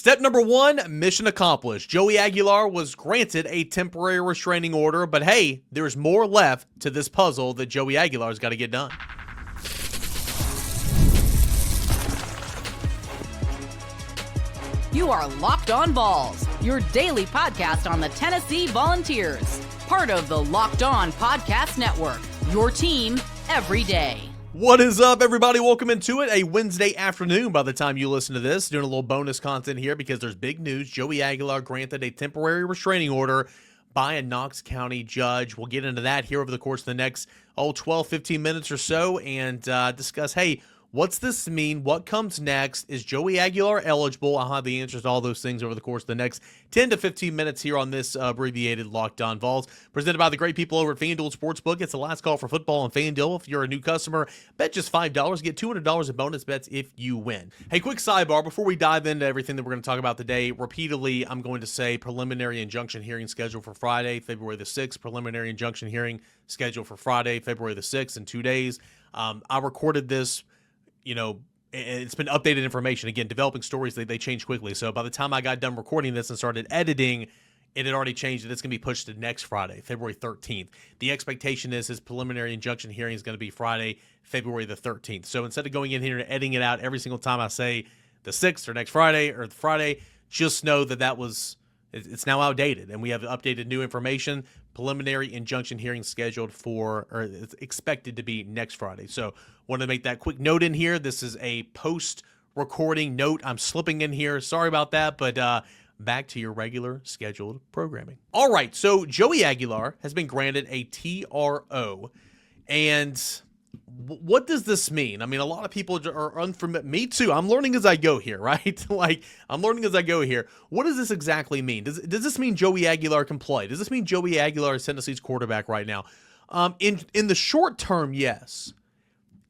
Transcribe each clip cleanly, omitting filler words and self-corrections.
Step number one, mission accomplished. Joey Aguilar was granted a temporary restraining order, but hey, there's more left to this puzzle that Joey Aguilar's got to get done. You are Locked On Vols, your daily podcast on the Tennessee Volunteers. Part of the Locked On Podcast Network, your team every day. What is up, everybody? Welcome into it. A Wednesday afternoon by the time you listen to this. Doing a little bonus content here because there's big news. Joey Aguilar granted a temporary restraining order by a Knox County judge. We'll get into that here over the course of the next 12, 15 minutes or so and discuss, hey, what's this mean? What comes next? Is Joey Aguilar eligible? I'll have the answers to all those things over the course of the next 10 to 15 minutes here on this abbreviated Locked On Vols, presented by the great people over at FanDuel Sportsbook. It's the last call for football on FanDuel. If you're a new customer, bet just $5. Get $200 in bonus bets if you win. Hey, quick sidebar. Before we dive into everything that we're going to talk about today, repeatedly, I'm going to say preliminary injunction hearing scheduled for Friday, February the 6th. Preliminary injunction hearing scheduled for Friday, February the 6th in 2 days. I recorded this. You know, it's been updated information. Again, developing stories, they change quickly. So by the time I got done recording this and started editing, it had already changed. It's going to be pushed to next Friday, February 13th. The expectation is his preliminary injunction hearing is going to be Friday, February the 13th. So instead of going in here and editing it out every single time I say the 6th or next Friday or the Friday, just know that it's now outdated and we have updated new information. Preliminary injunction hearing scheduled it's expected to be next Friday. So wanted to make that quick note in here. This is a post-recording note I'm slipping in here. Sorry about that, but back to your regular scheduled programming. All right, so Joey Aguilar has been granted a TRO, and what does this mean? I mean, a lot of people are unfamiliar. Me too. I'm learning as I go here, right? I'm learning as I go here. What does this exactly mean? Does this mean Joey Aguilar can play? Does this mean Joey Aguilar is Tennessee's quarterback right now? In the short term, yes.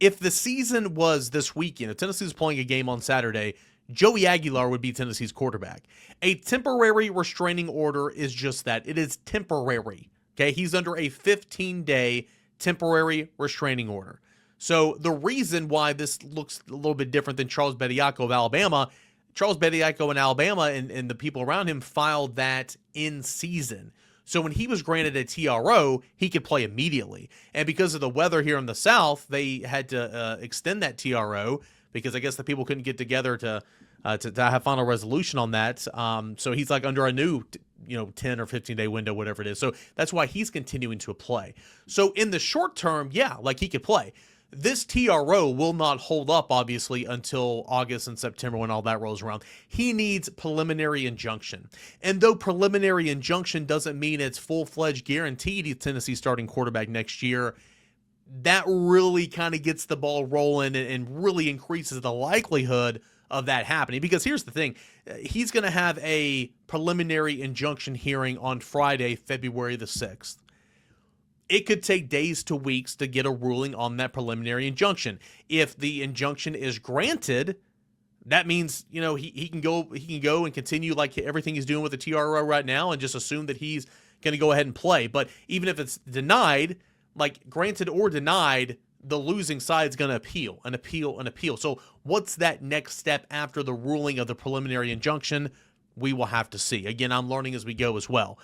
If the season was this weekend, if Tennessee was playing a game on Saturday, Joey Aguilar would be Tennessee's quarterback. A temporary restraining order is just that. It is temporary. Okay, he's under a 15-day temporary restraining order. So the reason why this looks a little bit different than Charles Bediako of Alabama, Charles Bediako in Alabama and the people around him filed that in season. So when he was granted a TRO, he could play immediately. And because of the weather here in the South, they had to extend that TRO because I guess the people couldn't get together to have final resolution on that. So he's like under a new 10 or 15-day window, whatever it is. So that's why he's continuing to play. So in the short term, yeah, like he could play. This TRO will not hold up, obviously, until August and September when all that rolls around. He needs preliminary injunction. And though preliminary injunction doesn't mean it's full-fledged guaranteed he's Tennessee's starting quarterback next year, that really kind of gets the ball rolling and really increases the likelihood of that happening. Because here's the thing. He's going to have a preliminary injunction hearing on Friday, February the 6th. It could take days to weeks to get a ruling on that preliminary injunction. If the injunction is granted, that means, he can go and continue like everything he's doing with the TRO right now and just assume that he's going to go ahead and play. But even if it's denied, like granted or denied, the losing side's going to appeal and appeal and appeal. So what's that next step after the ruling of the preliminary injunction? We will have to see. Again, I'm learning as we go as well.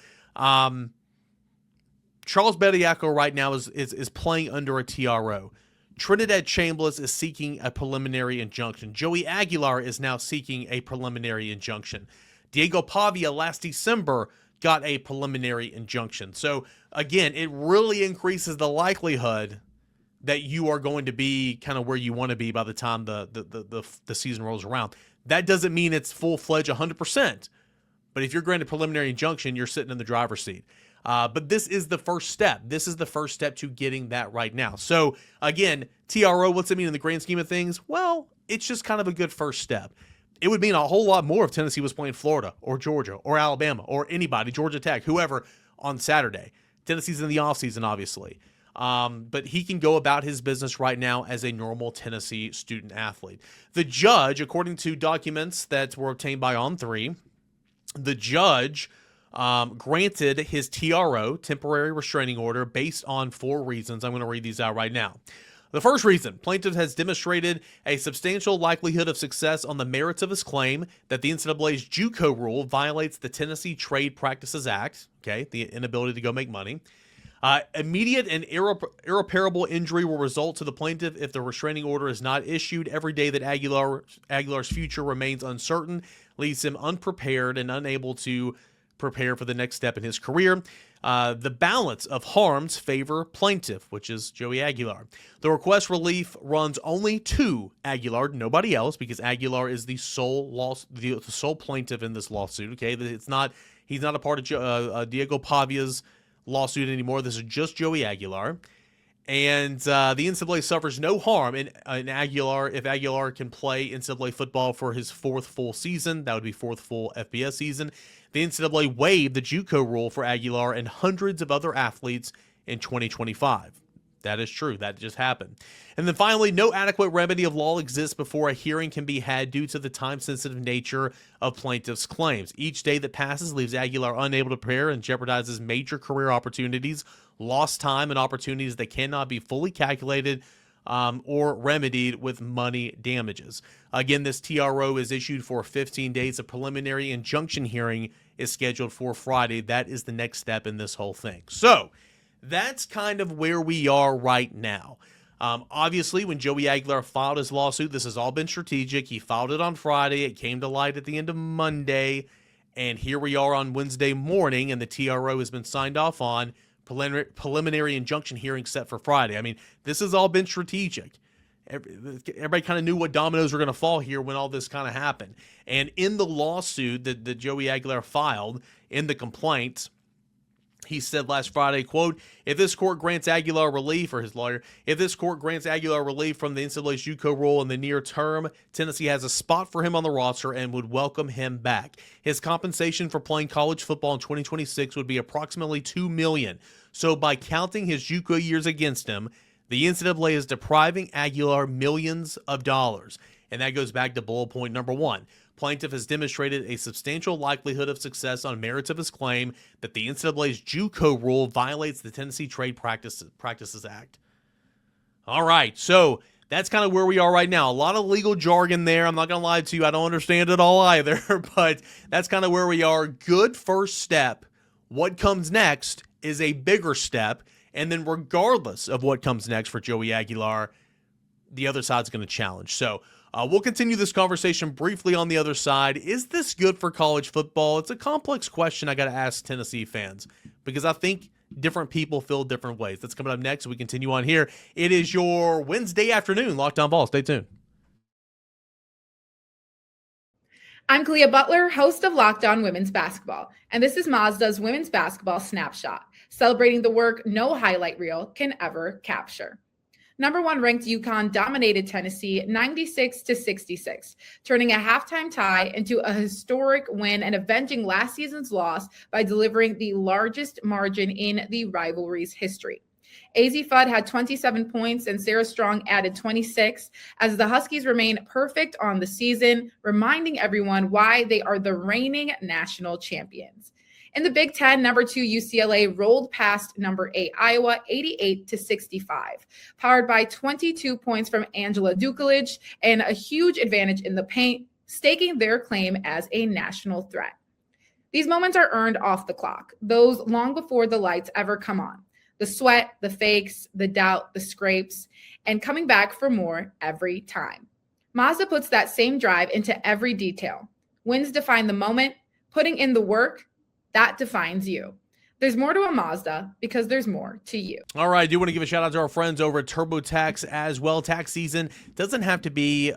Charles Bediako right now is playing under a TRO. Trinidad Chambliss is seeking a preliminary injunction. Joey Aguilar is now seeking a preliminary injunction. Diego Pavia last December got a preliminary injunction. So again, it really increases the likelihood that you are going to be kind of where you want to be by the time the season rolls around. That doesn't mean it's full-fledged 100%. But if you're granted preliminary injunction, you're sitting in the driver's seat. But this is the first step. This is the first step to getting that right now. So, again, TRO, what's it mean in the grand scheme of things? Well, it's just kind of a good first step. It would mean a whole lot more if Tennessee was playing Florida or Georgia or Alabama or anybody, Georgia Tech, whoever, on Saturday. Tennessee's in the offseason, obviously. But he can go about his business right now as a normal Tennessee student athlete. The judge, according to documents that were obtained by On3, the judge granted his TRO, temporary restraining order, based on 4 reasons. I'm going to read these out right now. The first reason, plaintiff has demonstrated a substantial likelihood of success on the merits of his claim that the NCAA's JUCO rule violates the Tennessee Trade Practices Act, okay, the inability to go make money. Immediate and irreparable injury will result to the plaintiff if the restraining order is not issued. Every day that Aguilar's future remains uncertain leaves him unprepared and unable to prepare for the next step in his career. The balance of harms favor plaintiff, which is Joey Aguilar. The request relief runs only to Aguilar, nobody else, because Aguilar is the sole plaintiff in this lawsuit. Okay, he's not a part of Diego Pavia's lawsuit anymore. This is just Joey Aguilar. And the NCAA suffers no harm in Aguilar if Aguilar can play NCAA football for his fourth full season. That would be fourth full FBS season. The NCAA waived the JUCO rule for Aguilar and hundreds of other athletes in 2025. That is true. That just happened. And then finally, no adequate remedy of law exists before a hearing can be had due to the time-sensitive nature of plaintiff's claims. Each day that passes leaves Aguilar unable to prepare and jeopardizes major career opportunities, lost time, and opportunities that cannot be fully calculated or remedied with money damages. Again, this TRO is issued for 15 days. A preliminary injunction hearing is scheduled for Friday. That is the next step in this whole thing. So that's kind of where we are right now. Obviously, when Joey Aguilar filed his lawsuit, this has all been strategic. He filed it on Friday. It came to light at the end of Monday. And here we are on Wednesday morning, and the TRO has been signed off on. Preliminary injunction hearing set for Friday. I mean, this has all been strategic. Everybody kind of knew what dominoes were going to fall here when all this kind of happened. And in the lawsuit that Joey Aguilar filed, in the complaint, he said last Friday, quote, if this court grants Aguilar relief, or his lawyer, if this court grants Aguilar relief from the NCAA's JUCO rule in the near term, Tennessee has a spot for him on the roster and would welcome him back. His compensation for playing college football in 2026 would be approximately $2 million. So by counting his JUCO years against him, the NCAA is depriving Aguilar millions of dollars. And that goes back to bullet point number 1. Plaintiff has demonstrated a substantial likelihood of success on merits of his claim that the NCAA's JUCO rule violates the Tennessee Trade Practices Act. All right, so that's kind of where we are right now. A lot of legal jargon there. I'm not going to lie to you. I don't understand it all either, but that's kind of where we are. Good first step. What comes next is a bigger step, and then regardless of what comes next for Joey Aguilar, the other side's going to challenge. So we'll continue this conversation briefly on the other side. Is this good for college football? It's a complex question I got to ask Tennessee fans because I think different people feel different ways. That's coming up next. We continue on here. It is your Wednesday afternoon Locked On Vols. Stay tuned. I'm Clea Butler, host of Locked On Women's Basketball, and this is Mazda's Women's Basketball Snapshot, celebrating the work no highlight reel can ever capture. Number 1 ranked UConn dominated Tennessee 96-66, turning a halftime tie into a historic win and avenging last season's loss by delivering the largest margin in the rivalry's history. AZ Fudd had 27 points and Sarah Strong added 26 as the Huskies remain perfect on the season, reminding everyone why they are the reigning national champions. In the Big Ten, number 2 UCLA rolled past number 8 Iowa 88-65, powered by 22 points from Angela Dukelich and a huge advantage in the paint, staking their claim as a national threat. These moments are earned off the clock, those long before the lights ever come on. The sweat, the fakes, the doubt, the scrapes, and coming back for more every time. Mazda puts that same drive into every detail. Wins define the moment, putting in the work, that defines you. There's more to a Mazda because there's more to you. All right, I do want to give a shout out to our friends over at TurboTax as well. Tax season doesn't have to be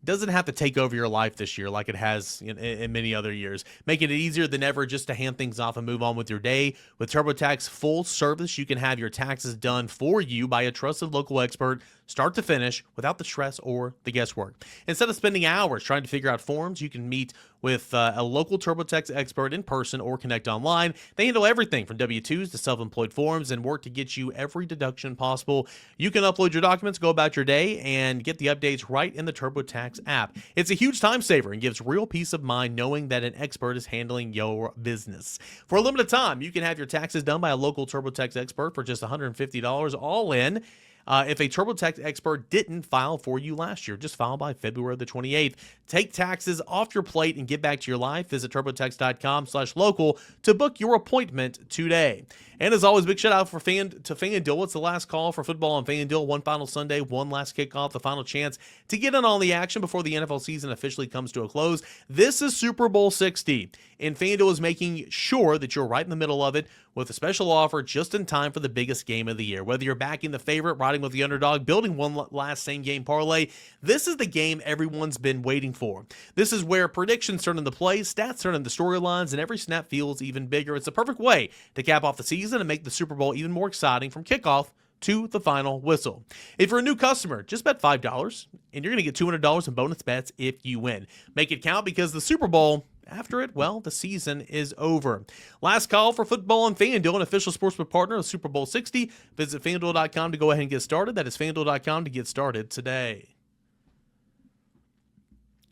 doesn't have to take over your life this year like it has in many other years, making it easier than ever just to hand things off and move on with your day. With TurboTax full service, you can have your taxes done for you by a trusted local expert, start to finish, without the stress or the guesswork. Instead of spending hours trying to figure out forms, you can meet with a local TurboTax expert in person or connect online. They handle everything from W-2s to self-employed forms and work to get you every deduction possible. You can upload your documents, go about your day, and get the updates right in the TurboTax app. It's a huge time saver and gives real peace of mind knowing that an expert is handling your business. For a limited time, you can have your taxes done by a local TurboTax expert for just $150 all in. if a TurboTax expert didn't file for you last year. Just file by February the 28th. Take taxes off your plate and get back to your life. Visit TurboTax.com/local to book your appointment today. And as always, big shout out to FanDuel. It's the last call for football on FanDuel. One final Sunday, one last kickoff, the final chance to get in on the action before the NFL season officially comes to a close. This is Super Bowl 60, and FanDuel is making sure that you're right in the middle of it with a special offer just in time for the biggest game of the year. Whether you're backing the favorite, riding with the underdog, building one last same-game parlay, this is the game everyone's been waiting for. This is where predictions turn into plays, stats turn into storylines, and every snap feels even bigger. It's a perfect way to cap off the season and make the Super Bowl even more exciting from kickoff to the final whistle. If you're a new customer, just bet $5, and you're going to get $200 in bonus bets if you win. Make it count, because the Super Bowl, after it, well, the season is over. Last call for football on FanDuel, an official sportsbook partner of Super Bowl 60. Visit FanDuel.com to go ahead and get started. That is FanDuel.com to get started today.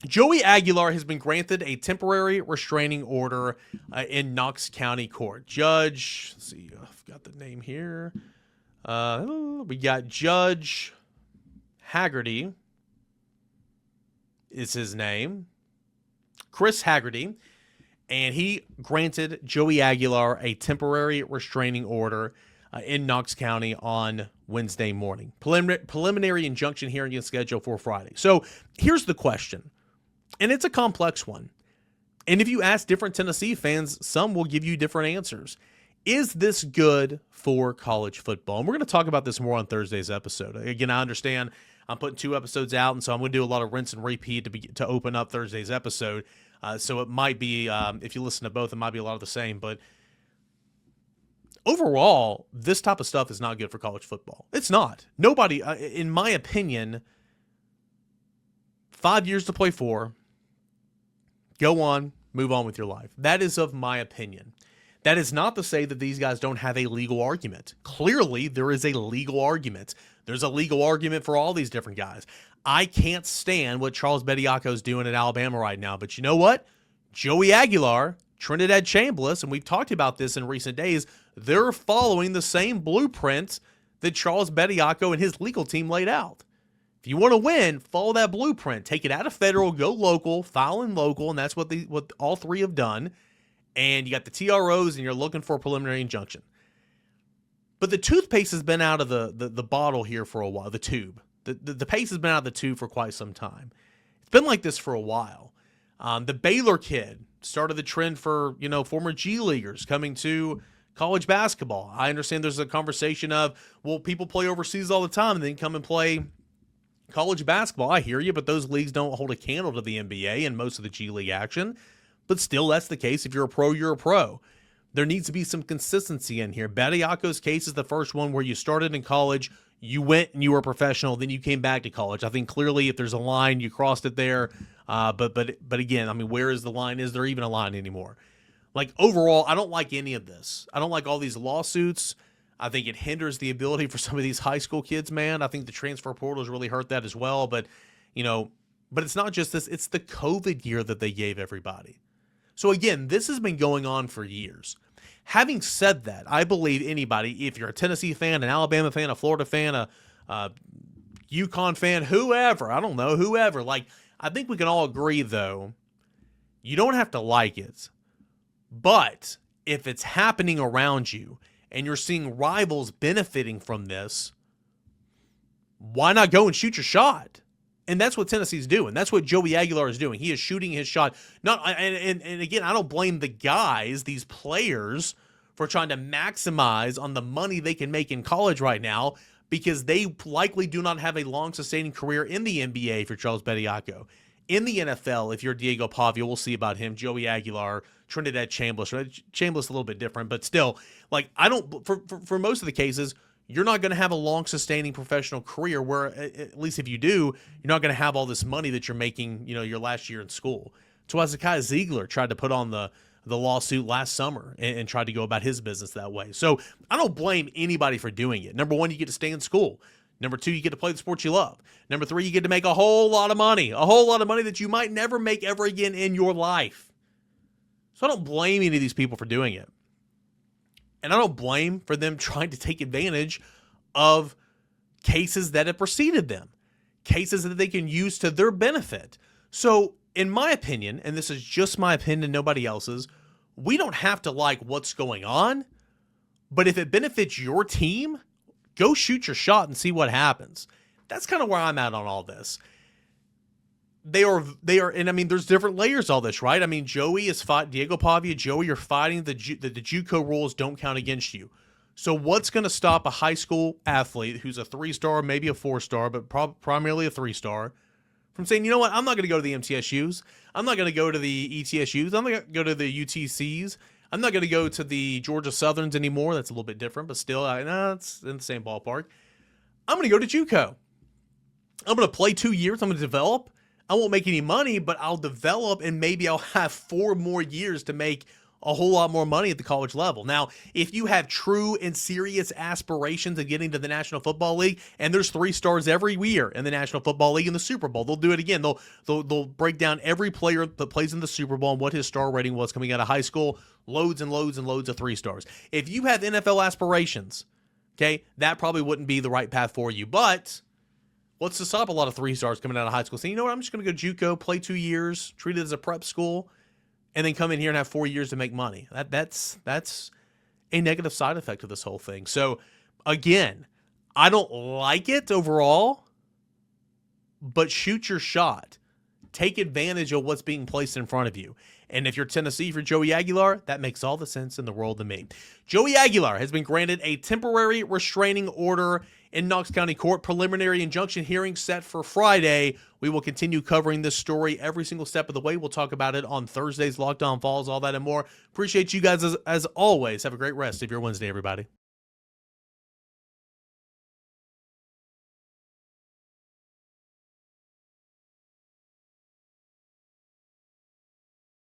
Joey Aguilar has been granted a temporary restraining order in Knox County Court. Judge, let's see, I've got the name here. We got Judge Haggerty is his name. Chris Haggerty, and he granted Joey Aguilar a temporary restraining order in Knox County on Wednesday morning. Preliminary injunction hearing is scheduled for Friday. So here's the question, and it's a complex one. And if you ask different Tennessee fans, some will give you different answers. Is this good for college football? And we're going to talk about this more on Thursday's episode. Again, I understand I'm putting 2 episodes out, and so I'm going to do a lot of rinse and repeat to open up Thursday's episode. So it might be, if you listen to both, it might be a lot of the same. But overall, this type of stuff is not good for college football. It's not. Nobody, in my opinion, 5 years to play for, go on, move on with your life. That is of my opinion. That is not to say that these guys don't have a legal argument. Clearly, there is a legal argument. There's a legal argument for all these different guys. I can't stand what Charles Bediako is doing at Alabama right now. But you know what? Joey Aguilar, Trinidad Chambliss, and we've talked about this in recent days, they're following the same blueprint that Charles Bediako and his legal team laid out. If you want to win, follow that blueprint. Take it out of federal, go local, file in local, and that's what all three have done. And you got the TROs, and you're looking for a preliminary injunction. But the toothpaste has been out of the bottle here for a while, the tube. The paste has been out of the tube for quite some time. It's been like this for a while. The Baylor kid started the trend for, former G Leaguers coming to college basketball. I understand there's a conversation of, well, people play overseas all the time and then come and play college basketball. I hear you, but those leagues don't hold a candle to the NBA and most of the G League action. But still, that's the case. If you're a pro, you're a pro. There needs to be some consistency in here. Bediako's case is the first one where you started in college, you went and you were a professional, then you came back to college. I think clearly if there's a line, you crossed it there. But again, I mean, where is the line? Is there even a line anymore? Like, overall, I don't like any of this. I don't like all these lawsuits. I think it hinders the ability for some of these high school kids, man. I think the transfer portal has really hurt that as well. But it's not just this. It's the COVID year that they gave everybody. So again, this has been going on for years. Having said that, I believe anybody, if you're a Tennessee fan, an Alabama fan, a Florida fan, a UConn fan, whoever, like, I think we can all agree, though, you don't have to like it. But if it's happening around you and you're seeing rivals benefiting from this, why not go and shoot your shot? And that's what Tennessee's doing. That's what Joey Aguilar is doing. He is shooting his shot. And again, I don't blame the guys, these players, for trying to maximize on the money they can make in college right now, because they likely do not have a long sustaining career in the NBA for Charles Bediako. In the NFL, if you're Diego Pavia, we'll see about him. Joey Aguilar, Trinidad Chambliss. Chambliss a little bit different, but still, like, I don't, for most of the cases, you're not going to have a long-sustaining professional career where, at least if you do, you're not going to have all this money that you're making, your last year in school. That's why Zakiya Ziegler tried to put on the lawsuit last summer and tried to go about his business that way. So I don't blame anybody for doing it. Number one, you get to stay in school. Number two, you get to play the sport you love. Number three, you get to make a whole lot of money that you might never make ever again in your life. So I don't blame any of these people for doing it. And I don't blame for them trying to take advantage of cases that have preceded them, cases that they can use to their benefit. So, in my opinion, and this is just my opinion, nobody else's, we don't have to like what's going on, but if it benefits your team, go shoot your shot and see what happens. That's kind of where I'm at on all this. They are, and I mean, there's different layers to all this, right? I mean, Joey is fighting, Diego Pavia, Joey, you're fighting the JUCO rules don't count against you. So what's going to stop a high school athlete who's a 3-star, maybe a 4-star, but primarily a 3-star, from saying, you know what, I'm not going to go to the MTSUs. I'm not going to go to the ETSUs. I'm not going to go to the UTCs. I'm not going to go to the Georgia Southerns anymore. That's a little bit different, but still, it's in the same ballpark. I'm going to go to JUCO. I'm going to play 2 years. I'm going to develop. I won't make any money, but I'll develop, and maybe I'll have 4 more years to make a whole lot more money at the college level. Now, if you have true and serious aspirations of getting to the National Football League, and there's 3 stars every year in the National Football League and the Super Bowl, they'll do it again. They'll break down every player that plays in the Super Bowl and what his star rating was coming out of high school. Loads and loads and loads of 3 stars. If you have NFL aspirations, okay, that probably wouldn't be the right path for you. But what's to stop a lot of 3 stars coming out of high school saying, you know what, I'm just going to go JUCO, play 2 years, treat it as a prep school, and then come in here and have 4 years to make money. That's a negative side effect of this whole thing. So, again, I don't like it overall, but shoot your shot. Take advantage of what's being placed in front of you. And if you're Tennessee, if you're Joey Aguilar, that makes all the sense in the world to me. Joey Aguilar has been granted a temporary restraining order in Knox County Court. Preliminary injunction hearing set for Friday. We will continue covering this story every single step of the way. We'll talk about it on Thursday's Locked On Vols, all that and more. Appreciate you guys as always. Have a great rest of your Wednesday, everybody.